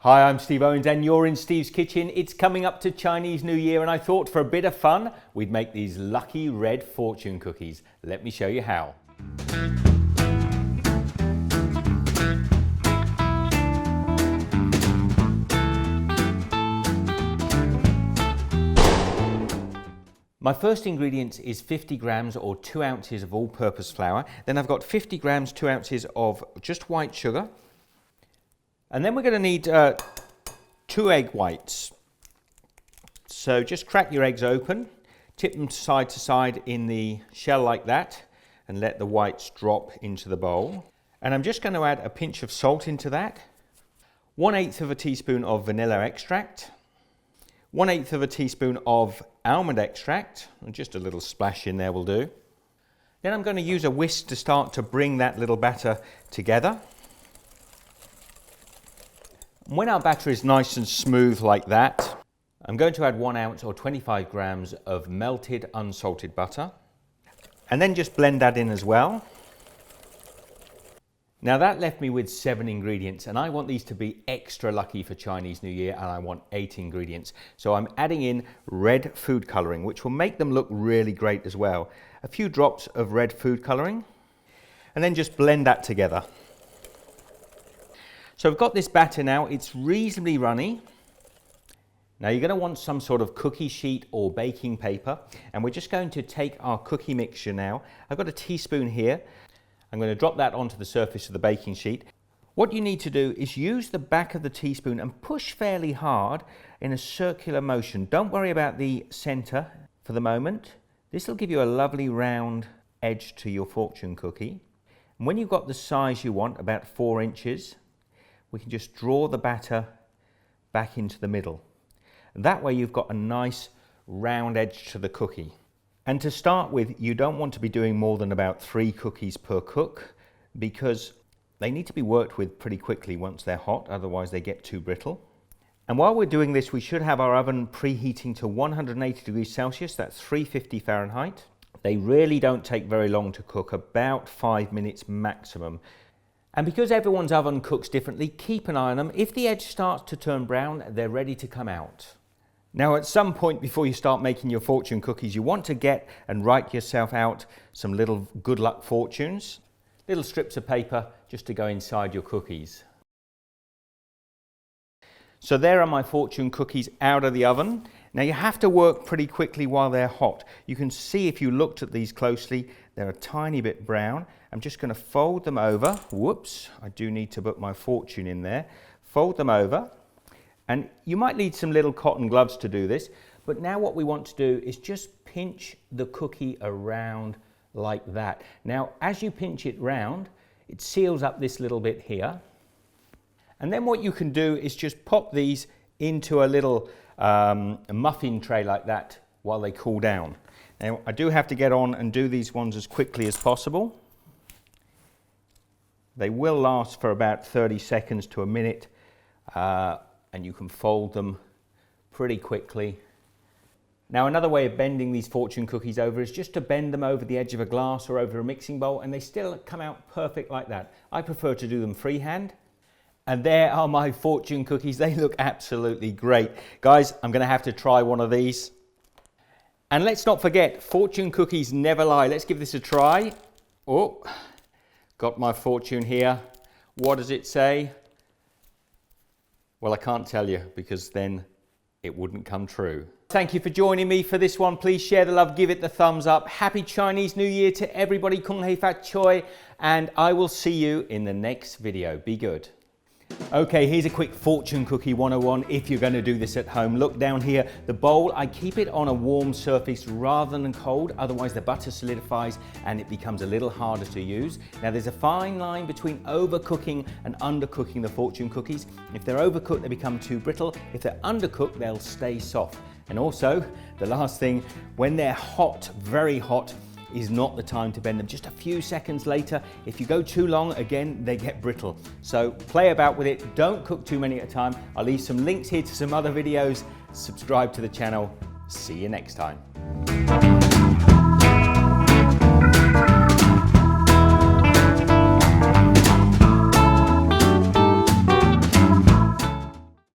Hi, I'm Steve Owens and you're in Steve's Kitchen. It's coming up to Chinese New Year and I thought for a bit of fun, we'd make these lucky red fortune cookies. Let me show you how. My first ingredient is 50 grams or 2 ounces of all-purpose flour. Then I've got 50 grams, 2 ounces of just white sugar. And then we're going to need 2 egg whites. So just crack your eggs open, tip them side to side in the shell like that, and let the whites drop into the bowl. And I'm just going to add a pinch of salt into that, 1/8 of a teaspoon of vanilla extract, 1/8 of a teaspoon of almond extract, and just a little splash in there will do. Then I'm going to use a whisk to start to bring that little batter together. When our batter is nice and smooth like that, I'm going to add 1 ounce or 25 grams of melted unsalted butter, and then just blend that in as well. Now that left me with 7 ingredients, and I want these to be extra lucky for Chinese New Year, and I want 8 ingredients. So I'm adding in red food coloring, which will make them look really great as well. A few drops of red food coloring, and then just blend that together. So I've got this batter now, it's reasonably runny. Now you're going to want some sort of cookie sheet or baking paper, and we're just going to take our cookie mixture now. I've got a teaspoon here. I'm going to drop that onto the surface of the baking sheet. What you need to do is use the back of the teaspoon and push fairly hard in a circular motion. Don't worry about the center for the moment. This will give you a lovely round edge to your fortune cookie. And when you've got the size you want, about 4 inches, we can just draw the batter back into the middle. That way you've got a nice round edge to the cookie. And to start with, you don't want to be doing more than about 3 cookies per cook, because they need to be worked with pretty quickly once they're hot, otherwise they get too brittle. And while we're doing this, we should have our oven preheating to 180 degrees Celsius, that's 350 Fahrenheit. They really don't take very long to cook, about 5 minutes maximum. And because everyone's oven cooks differently, keep an eye on them. If the edge starts to turn brown, they're ready to come out. Now at some point before you start making your fortune cookies, you want to get and write yourself out some little good luck fortunes. Little strips of paper just to go inside your cookies. So there are my fortune cookies out of the oven. Now you have to work pretty quickly while they're hot. You can see if you looked at these closely, they're a tiny bit brown. I'm just going to fold them over. Whoops, I do need to put my fortune in there. Fold them over. And you might need some little cotton gloves to do this, but now what we want to do is just pinch the cookie around like that. Now, as you pinch it round, it seals up this little bit here. And then what you can do is just pop these into a little muffin tray like that while they cool down. Now, I do have to get on and do these ones as quickly as possible. They will last for about 30 seconds to a minute. And you can fold them pretty quickly. Now another way of bending these fortune cookies over is just to bend them over the edge of a glass or over a mixing bowl, and they still come out perfect like that. I prefer to do them freehand. And there are my fortune cookies. They look absolutely great. Guys, I'm going to have to try one of these. And let's not forget, fortune cookies never lie. Let's give this a try. Oh, got my fortune here. What does it say? Well, I can't tell you because then it wouldn't come true. Thank you for joining me for this one. Please share the love, give it the thumbs up. Happy Chinese New Year to everybody. Kung Hei Fat Choi. And I will see you in the next video. Be good. Okay, here's a quick fortune cookie 101 if you're going to do this at home. Look down here, the bowl, I keep it on a warm surface rather than cold, otherwise the butter solidifies and it becomes a little harder to use. Now there's a fine line between overcooking and undercooking the fortune cookies. If they're overcooked, they become too brittle. If they're undercooked, they'll stay soft. And also, the last thing, when they're hot, very hot, is not the time to bend them. Just a few seconds later, if you go too long, again, they get brittle. So play about with it. Don't cook too many at a time. I'll leave some links here to some other videos. Subscribe to the channel. See you next time.